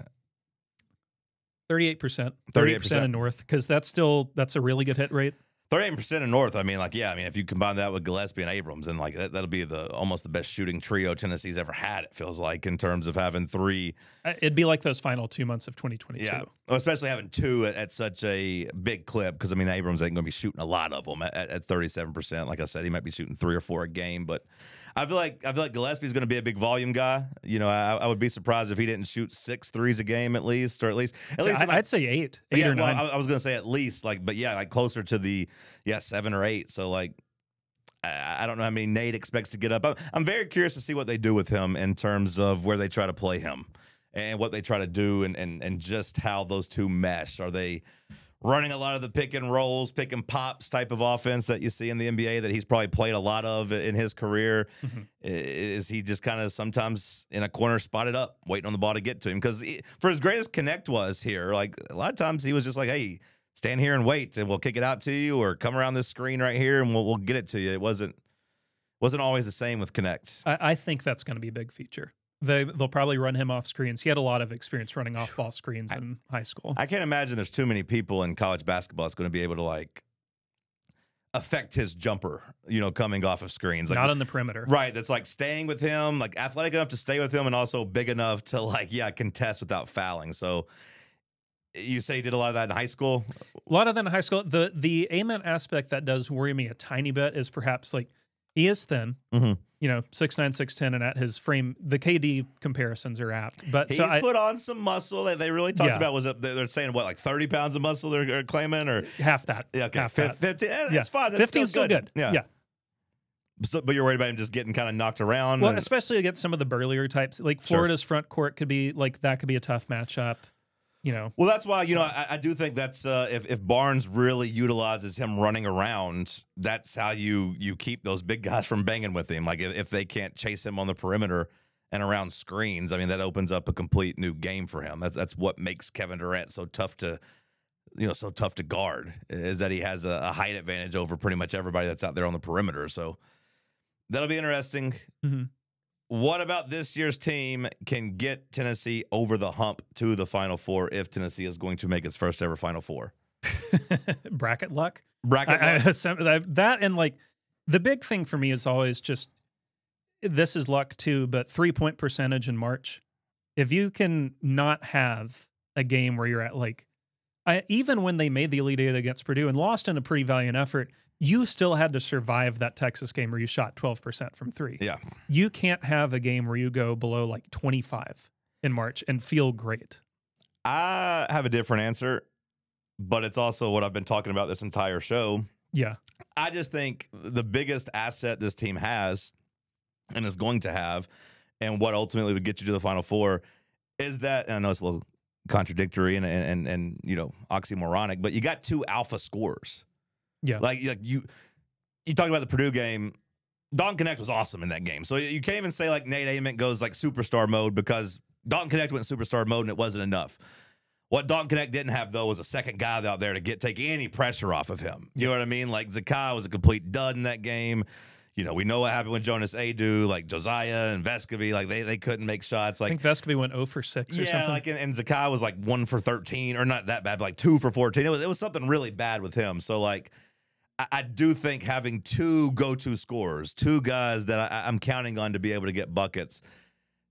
38%. 38% in North, because that's a really good hit rate. 38% in North. I mean, if you combine that with Gillespie and Abrams, then like that'll be almost the best shooting trio Tennessee's ever had. It feels like, in terms of having 3. It'd be like those final 2 months of 2022. Yeah, well, especially having 2 at such a big clip, because I mean Abrams ain't going to be shooting a lot of them at 37%. Like I said, he might be shooting 3 or 4 a game, but I feel like Gillespie's going to be a big volume guy. I would be surprised if he didn't shoot 6 threes a game at least. I'd say 8 or 9. I was going to say at least, like closer to the 7 or 8. So like I don't know how many Nate expects to get up. I'm very curious to see what they do with him in terms of where they try to play him and what they try to do and just how those two mesh. Are they running a lot of the pick and rolls, pick and pops type of offense that you see in the NBA that he's probably played a lot of in his career? Is he just kind of sometimes in a corner spotted up, waiting on the ball to get to him? Because for as great as Connect was here, like a lot of times he was just like, hey, stand here and wait, and we'll kick it out to you, or come around this screen right here and we'll get it to you. It wasn't always the same with Connect. I think that's going to be a big feature. They'll probably run him off screens. He had a lot of experience running off ball screens in high school. I can't imagine there's too many people in college basketball that's going to be able to like affect his jumper, coming off of screens. Like, not on the perimeter. Right. That's like staying with him, like athletic enough to stay with him, and also big enough to like, contest without fouling. So you say you did a lot of that in high school? A lot of that in high school. The Amen aspect that does worry me a tiny bit is perhaps like he is thin. 6'9", 6'10", and at his frame, the KD comparisons are apt. But he's put on some muscle that they really talked about. They're saying what, like 30 pounds of muscle they're claiming, or half that? Yeah, okay, half 50. That's fine. That's 15 still good. Yeah. So, but you're worried about him just getting kind of knocked around. Well, especially against some of the burlier types, like Florida's front court could be like that. Could be a tough matchup. Well, that's why, I do think that's if Barnes really utilizes him running around, that's how you keep those big guys from banging with him. Like if they can't chase him on the perimeter and around screens, I mean, that opens up a complete new game for him. That's what makes Kevin Durant so tough to guard, is that he has a height advantage over pretty much everybody that's out there on the perimeter. So that'll be interesting. What about this year's team can get Tennessee over the hump to the Final Four if Tennessee is going to make its first ever Final Four? Bracket luck? Bracket luck. That, and like the big thing for me is always just, this is luck too, but 3-point percentage in March. If you can not have a game where you're at like, even when they made the Elite Eight against Purdue and lost in a pretty valiant effort, you still had to survive that Texas game where you shot 12% from three. Yeah. You can't have a game where you go below like 25 in March and feel great. I have a different answer, but it's also what I've been talking about this entire show. Yeah. I just think the biggest asset this team has and is going to have, and what ultimately would get you to the Final Four, is that, and I know it's a little contradictory and oxymoronic, but you got two alpha scorers. Yeah. Like you talk about the Purdue game, Dalton Connect was awesome in that game. So you can't even say like Nate Ament goes like superstar mode, because Dalton Connect went superstar mode and it wasn't enough. What Dalton Connect didn't have, though, was a second guy out there to take any pressure off of him. You know what I mean? Like Zakai was a complete dud in that game. We know what happened with Jonas Adu, like Josiah and Vescovy, like they couldn't make shots. Like, I think Vescovy went 0 for 6 or something. Like and Zakai was like 1 for 13, or not that bad, but like 2 for 14. It was something really bad with him. So like, I do think having two go-to scorers, two guys that I'm counting on to be able to get buckets,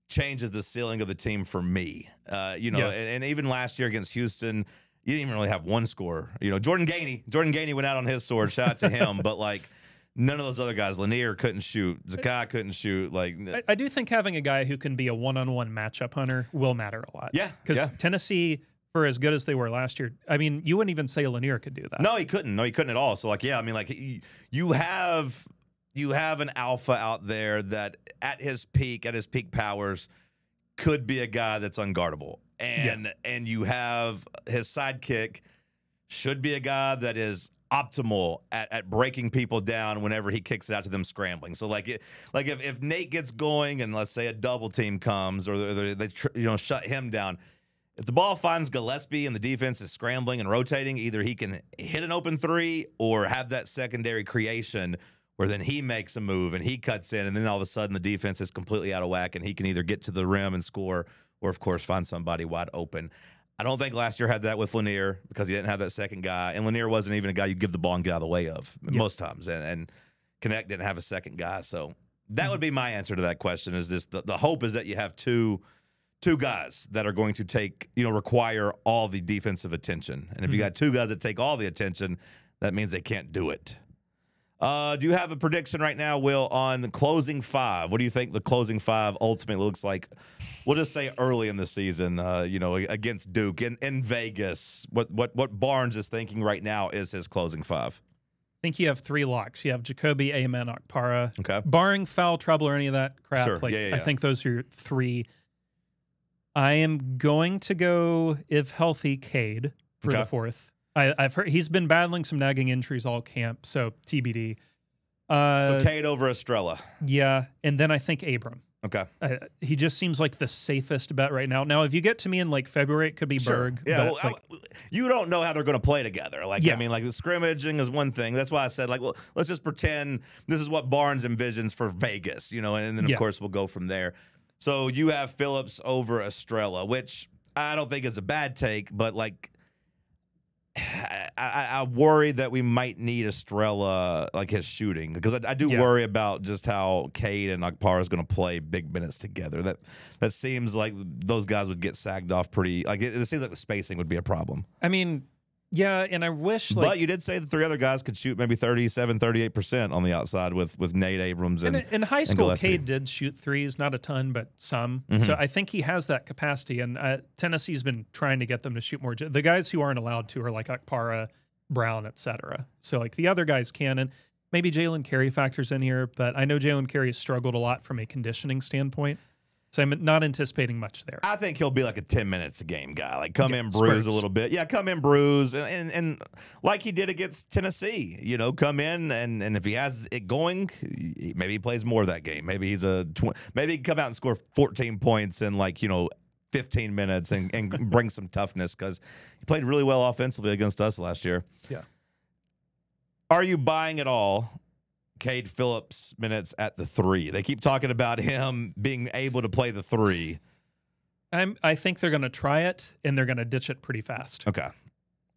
changes the ceiling of the team for me. And even last year against Houston, you didn't even really have one scorer. Jordan Gainey went out on his sword. Shout out to him. But like, none of those other guys, Lanier couldn't shoot, Zakai couldn't shoot. Like, I do think having a guy who can be a one-on-one matchup hunter will matter a lot. Yeah, because Tennessee, for as good as they were last year, I mean, you wouldn't even say Lanier could do that. No, he couldn't. No, he couldn't at all. So like, I mean, like you have an alpha out there that at his peak powers could be a guy that's unguardable, and you have his sidekick should be a guy that is optimal at breaking people down whenever he kicks it out to them scrambling. So like if Nate gets going and let's say a double team comes, or they shut him down, if the ball finds Gillespie and the defense is scrambling and rotating, either he can hit an open three or have that secondary creation where then he makes a move and he cuts in, and then all of a sudden the defense is completely out of whack and he can either get to the rim and score or, of course, find somebody wide open. I don't think last year had that with Lanier because he didn't have that second guy, and Lanier wasn't even a guy you give the ball and get out of the way of most times, and Connect didn't have a second guy. So that would be my answer to that question. Is this the hope is that you have two guys that are going to require all the defensive attention. And if you got two guys that take all the attention, that means they can't do it. Do you have a prediction right now, Will, on the closing five? What do you think the closing five ultimately looks like? We'll just say early in the season, against Duke in Vegas. What Barnes is thinking right now is his closing five. I think you have 3 locks. You have Jacoby, Amen, Okpara. Okay. Barring foul trouble or any of that crap. Sure. I think those are your 3. I am going to go, if healthy, Cade for the 4th. I've heard he's been battling some nagging injuries all camp, so TBD. So Cade over Estrella. Yeah, and then I think Abram. Okay. He just seems like the safest bet right now. Now, if you get to me in like February, it could be Berg. Yeah, but, you don't know how they're going to play together. Like, yeah. I mean, like the scrimmaging is one thing. That's why I said, like, well, let's just pretend this is what Barnes envisions for Vegas, you know, and then of course we'll go from there. So you have Phillips over Estrella, which I don't think is a bad take, but like, I worry that we might need Estrella, like his shooting, because I do worry about just how Cade and Akpara is going to play big minutes together. That seems like those guys would get sagged off pretty. Like it seems like the spacing would be a problem. I mean, yeah, and I wish. But you did say the three other guys could shoot maybe 37, 38% on the outside with Nate Abrams and in high school, Cade did shoot threes, not a ton, but some. So I think he has that capacity. And Tennessee's been trying to get them to shoot more. The guys who aren't allowed to are like Akpara, Brown, etc. So like the other guys can, and maybe Jalen Carey factors in here. But I know Jalen Carey has struggled a lot from a conditioning standpoint. So I'm not anticipating much there. I think he'll be like a 10 minutes a game guy. Like come in, bruise a little bit. Yeah, come in, bruise. And like he did against Tennessee, you know, come in and if he has it going, maybe he plays more that game. Maybe he's maybe he can come out and score 14 points in like, you know, 15 minutes and bring some toughness because he played really well offensively against us last year. Yeah. Are you buying it all? Cade Phillips minutes at the 3. They keep talking about him being able to play the 3. I think they're going to try it, and they're going to ditch it pretty fast. Okay.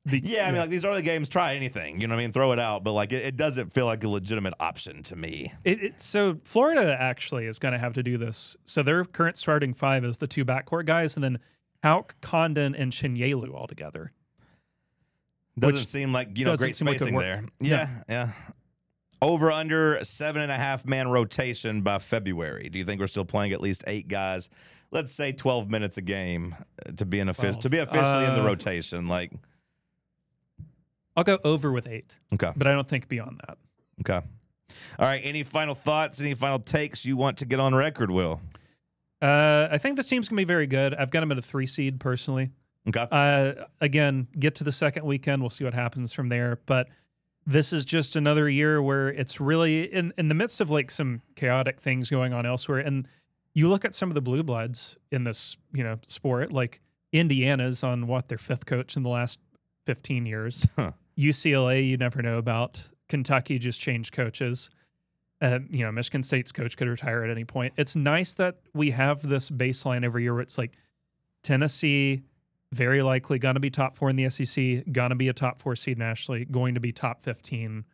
I mean, like these early games, try anything. You know what I mean? Throw it out. But, like, it doesn't feel like a legitimate option to me. So Florida actually is going to have to do this. So their current starting 5 is the 2 backcourt guys, and then Hauk, Condon, and Chinyelu all together. Doesn't seem like, you know, great spacing there. Yeah. Over under 7.5-man rotation by February. Do you think we're still playing at least 8 guys? Let's say 12 minutes a game to be officially in the rotation. Like, I'll go over with 8. Okay, but I don't think beyond that. Okay. All right. Any final thoughts? Any final takes you want to get on record, Will? I think this team's gonna be very good. I've got them at a 3 seed personally. Okay. Again, get to the second weekend. We'll see what happens from there, but. This is just another year where it's really in the midst of like some chaotic things going on elsewhere. And you look at some of the blue bloods in this, you know, sport, like Indiana's on their 5th coach in the last 15 years. UCLA, you never know about. Kentucky just changed coaches. You know, Michigan State's coach could retire at any point. It's nice that we have this baseline every year where it's like Tennessee, very likely going to be top 4 in the SEC, going to be a top 4 seed nationally, going to be top 15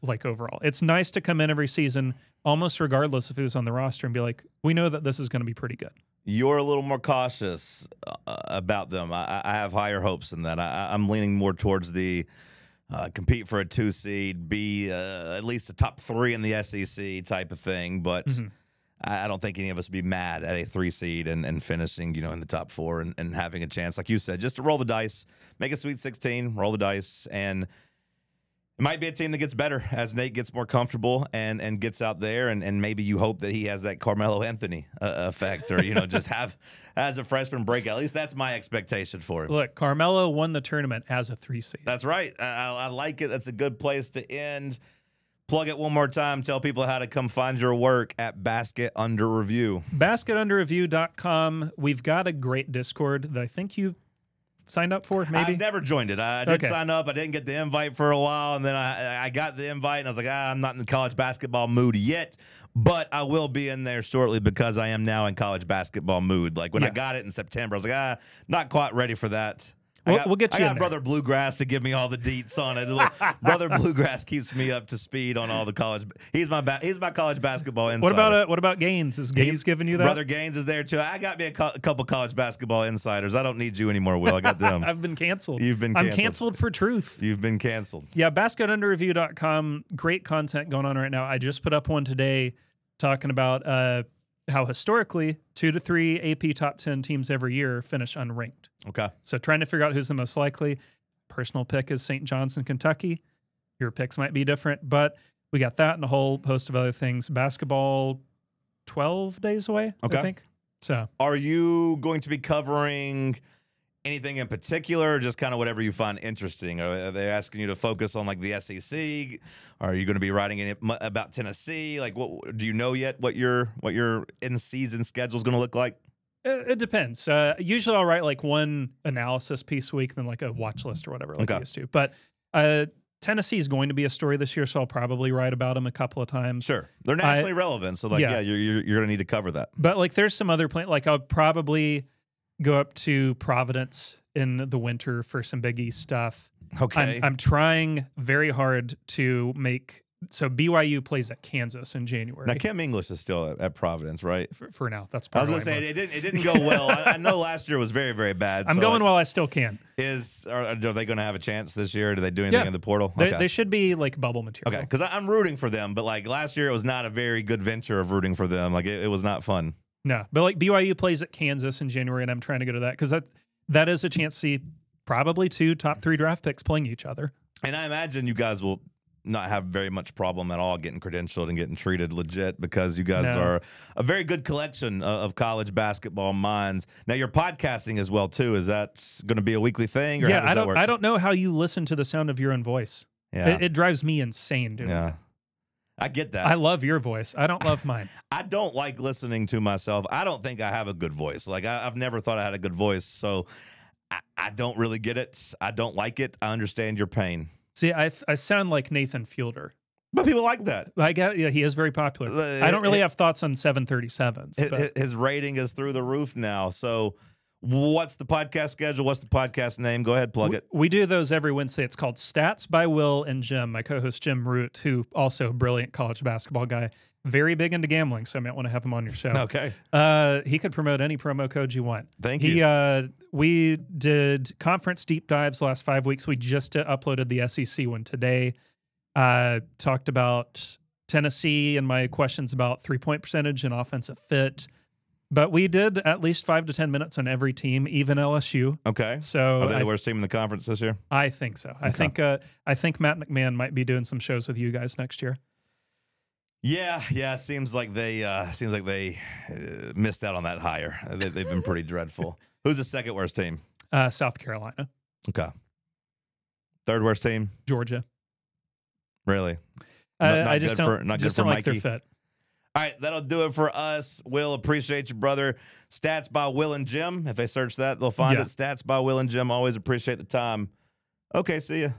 like overall. It's nice to come in every season, almost regardless of who's on the roster, and be like, we know that this is going to be pretty good. You're a little more cautious about them. I have higher hopes than that. I'm leaning more towards the compete for a 2 seed, be at least a top 3 in the SEC type of thing, but I don't think any of us would be mad at a 3 seed and finishing, you know, in the top 4 and having a chance, like you said, just to roll the dice, make a Sweet 16, roll the dice, and it might be a team that gets better as Nate gets more comfortable and gets out there, and maybe you hope that he has that Carmelo Anthony effect, or, you know, just as a freshman breakout. At least that's my expectation for him. Look, Carmelo won the tournament as a 3 seed. That's right. I like it. That's a good place to end. Plug it one more time. Tell people how to come find your work at Basket Under Review. BasketUnderReview.com. We've got a great Discord that I think you signed up for, maybe? I've never joined it. I did sign up. I didn't get the invite for a while, and then I got the invite, and I was like, I'm not in the college basketball mood yet, but I will be in there shortly because I am now in college basketball mood. Like, when I got it in September, I was like, not quite ready for that. We'll get you. I got Brother Bluegrass to give me all the deets on it. Brother Bluegrass keeps me up to speed on all the college. He's my college basketball insider. What about Gaines? Is Gaines giving you that? Brother Gaines is there too. I got me a couple college basketball insiders. I don't need you anymore, Will. I got them. I've been canceled. You've been canceled. I'm canceled for truth. You've been canceled. Yeah, BasketUnderReview.com. Great content going on right now. I just put up one today talking about how historically 2 to 3 AP top 10 teams every year finish unranked. Okay. So trying to figure out who's the most likely. Personal pick is St. John's in Kentucky. Your picks might be different, but we got that and a whole host of other things. Basketball 12 days away, I think. So are you going to be covering Anything in particular, or just kind of whatever you find interesting? Are they asking you to focus on like the SEC? Are you going to be writing any about Tennessee? Like, what do you know yet? What your in-season schedule is going to look like? It depends. Usually, I'll write like one analysis piece a week, then like a watch list or whatever, like I used to. But Tennessee is going to be a story this year, so I'll probably write about them a couple of times. Sure, they're nationally relevant, so like, yeah, you're going to need to cover that. But like, there's some other like I'll probably go up to Providence in the winter for some Big East stuff. Okay. I'm trying very hard to make so BYU plays at Kansas in January. Now Kim English is still at Providence, right? For now, that's I part was going to say it didn't go well. I know last year was very, very bad. I'm going while I still can. Are they going to have a chance this year? Do they do anything in the portal? They should be like bubble material. Okay, because I'm rooting for them, but like last year it was not a very good venture of rooting for them. Like it was not fun. No, but like BYU plays at Kansas in January, and I'm trying to go to that because that is a chance to see probably 2 top 3 draft picks playing each other. And I imagine you guys will not have very much problem at all getting credentialed and getting treated legit because you guys are a very good collection of college basketball minds. Now you're podcasting as well too. Is that going to be a weekly thing? Or yeah, how does that work? I don't know how you listen to the sound of your own voice. Yeah, it drives me insane, dude. Yeah. I get that. I love your voice. I don't love mine. I don't like listening to myself. I don't think I have a good voice. Like I've never thought I had a good voice, so I don't really get it. I don't like it. I understand your pain. See, I sound like Nathan Fielder. But people like that. I get, yeah, he is very popular. I don't really have thoughts on 737s. His rating is through the roof now. So what's the podcast schedule? What's the podcast name? Go ahead, plug it. We do those every Wednesday. It's called Stats by Will and Jim, my co-host Jim Root, who also a brilliant college basketball guy. Very big into gambling, so I might want to have him on your show. Okay. He could promote any promo code you want. Thank you. We did conference deep dives the last 5 weeks. We just uploaded the SEC one today. Talked about Tennessee and my questions about 3-point percentage and offensive fit. But we did at least 5 to 10 minutes on every team, even LSU. Okay. So are they the worst team in the conference this year? I think so. Okay. I think Matt McMahon might be doing some shows with you guys next year. Yeah. It seems like they missed out on that hire. They've been pretty dreadful. Who's the second worst team? South Carolina. Okay. Third worst team? Georgia. Really? I just don't like their fit. All right, that'll do it for us. Will, appreciate you, brother. Stats by Will and Jim. If they search that, they'll find it. Stats by Will and Jim. Always appreciate the time. Okay, see ya.